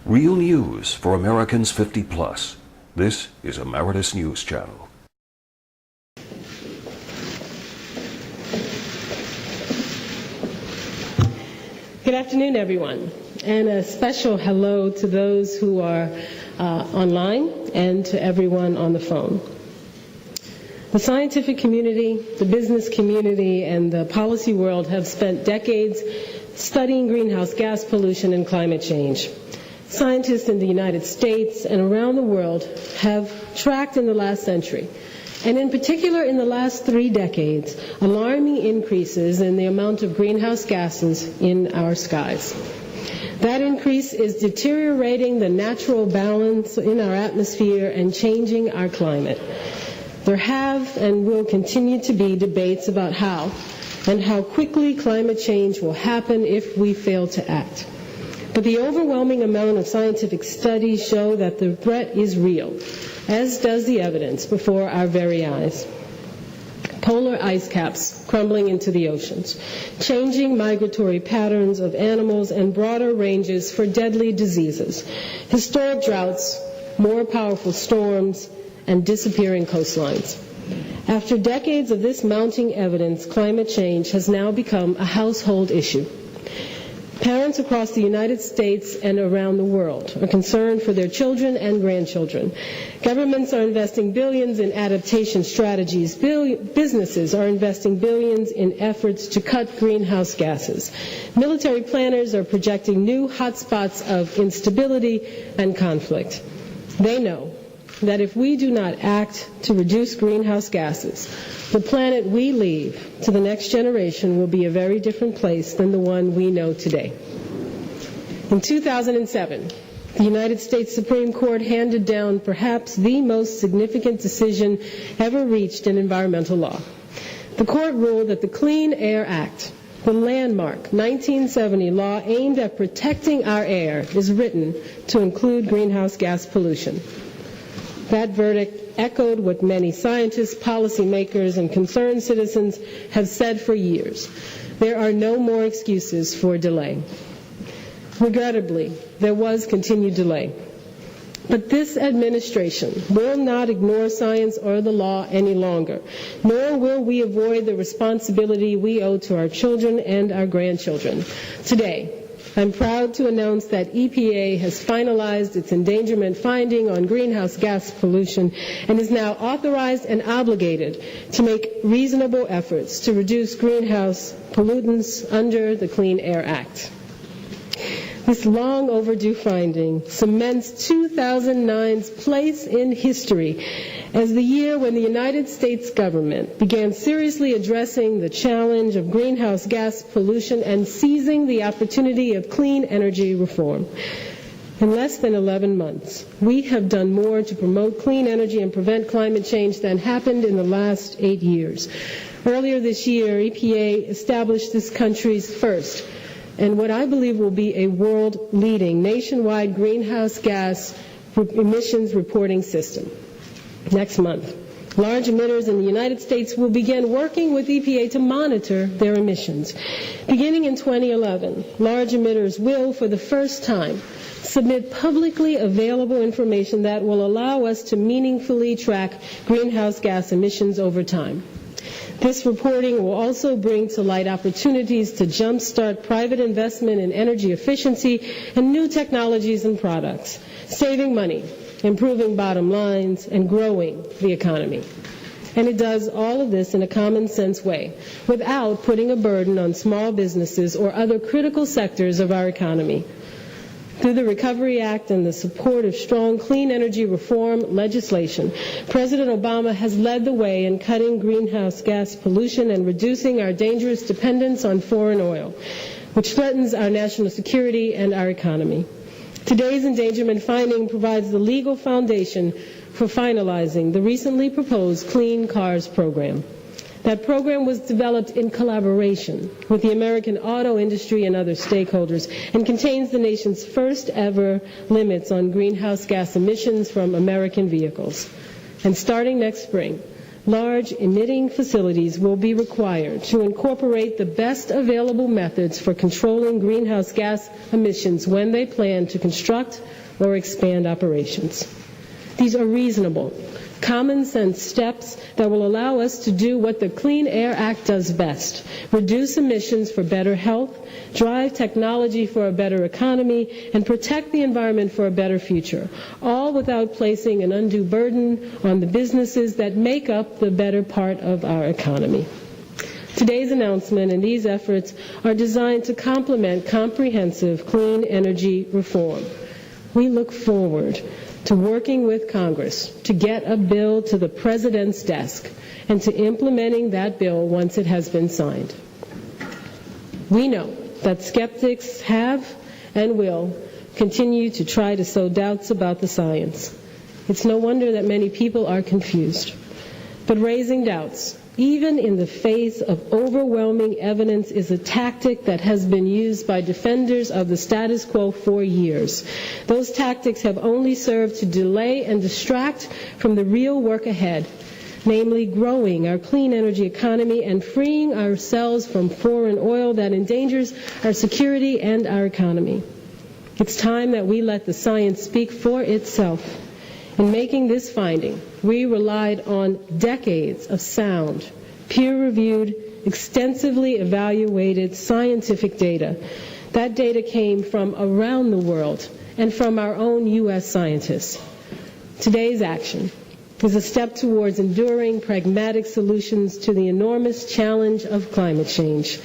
Real news for Americans 50 plus. This is Emeritus News Channel. Good afternoon, everyone, and a special hello to those who are online and to everyone on the phone. The scientific community, the business community, and the policy world have spent decades studying greenhouse gas pollution and climate change. Scientists in the United States and around the world have tracked in the last century, and in particular in the last 3 decades, alarming increases in the amount of greenhouse gases in our skies. That increase is deteriorating the natural balance in our atmosphere and changing our climate. There have and will continue to be debates about how and how quickly climate change will happen if we fail to act. But the overwhelming amount of scientific studies show that the threat is real, as does the evidence before our very eyes. Polar ice caps crumbling into the oceans, changing migratory patterns of animals and broader ranges for deadly diseases, historic droughts, more powerful storms, and disappearing coastlines. After decades of this mounting evidence, climate change has now become a household issue. Parents across the United States and around the world are concerned for their children and grandchildren. Governments are investing billions in adaptation strategies. Businesses are investing billions in efforts to cut greenhouse gases. Military planners are projecting new hotspots of instability and conflict. They know that if we do not act to reduce greenhouse gases, the planet we leave to the next generation will be a very different place than the one we know today. In 2007, the United States Supreme Court handed down perhaps the most significant decision ever reached in environmental law. The court ruled that the Clean Air Act, the landmark 1970 law aimed at protecting our air, is written to include greenhouse gas pollution. That verdict echoed what many scientists, policymakers, and concerned citizens have said for years. There are no more excuses for delay. Regrettably, there was continued delay. But this administration will not ignore science or the law any longer, nor will we avoid the responsibility we owe to our children and our grandchildren. Today, I'm proud to announce that EPA has finalized its endangerment finding on greenhouse gas pollution and is now authorized and obligated to make reasonable efforts to reduce greenhouse pollutants under the Clean Air Act. This long overdue finding cements 2009's place in history as the year when the United States government began seriously addressing the challenge of greenhouse gas pollution and seizing the opportunity of clean energy reform. In less than 11 months, we have done more to promote clean energy and prevent climate change than happened in the last 8 years. Earlier this year, EPA established this country's first and what I believe will be a world-leading nationwide greenhouse gas emissions reporting system. Next month, large emitters in the United States will begin working with EPA to monitor their emissions. Beginning in 2011, large emitters will, for the first time, submit publicly available information that will allow us to meaningfully track greenhouse gas emissions over time. This reporting will also bring to light opportunities to jumpstart private investment in energy efficiency and new technologies and products, saving money, improving bottom lines, and growing the economy. And it does all of this in a common sense way, without putting a burden on small businesses or other critical sectors of our economy. Through the Recovery Act and the support of strong clean energy reform legislation, President Obama has led the way in cutting greenhouse gas pollution and reducing our dangerous dependence on foreign oil, which threatens our national security and our economy. Today's endangerment finding provides the legal foundation for finalizing the recently proposed Clean Cars program. That program was developed in collaboration with the American auto industry and other stakeholders and contains the nation's first ever limits on greenhouse gas emissions from American vehicles. And starting next spring, large emitting facilities will be required to incorporate the best available methods for controlling greenhouse gas emissions when they plan to construct or expand operations. These are reasonable, common sense steps that will allow us to do what the Clean Air Act does best: reduce emissions for better health, drive technology for a better economy, and protect the environment for a better future, all without placing an undue burden on the businesses that make up the better part of our economy. Today's announcement and these efforts are designed to complement comprehensive clean energy reform. We look forward to working with Congress to get a bill to the President's desk and to implementing that bill once it has been signed. We know that skeptics have and will continue to try to sow doubts about the science. It's no wonder that many people are confused. But raising doubts, even in the face of overwhelming evidence, is a tactic that has been used by defenders of the status quo for years. Those tactics have only served to delay and distract from the real work ahead, namely growing our clean energy economy and freeing ourselves from foreign oil that endangers our security and our economy. It's time that we let the science speak for itself. In making this finding, we relied on decades of sound, peer-reviewed, extensively evaluated scientific data. That data came from around the world and from our own U.S. scientists. Today's action is a step towards enduring, pragmatic solutions to the enormous challenge of climate change.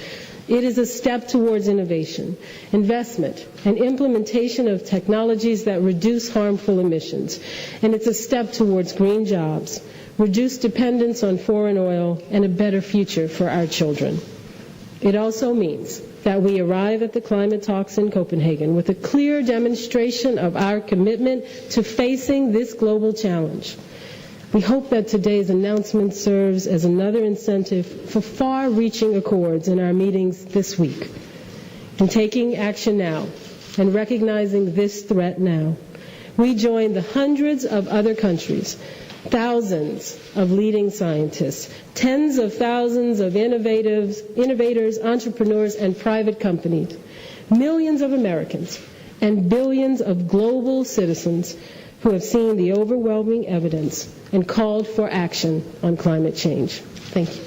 It is a step towards innovation, investment, and implementation of technologies that reduce harmful emissions. And it's a step towards green jobs, reduced dependence on foreign oil, and a better future for our children. It also means that we arrive at the climate talks in Copenhagen with a clear demonstration of our commitment to facing this global challenge. We hope that today's announcement serves as another incentive for far-reaching accords in our meetings this week. In taking action now and recognizing this threat now, we join the hundreds of other countries, thousands of leading scientists, tens of thousands of innovators, entrepreneurs, and private companies, millions of Americans, and billions of global citizens who have seen the overwhelming evidence and called for action on climate change. Thank you.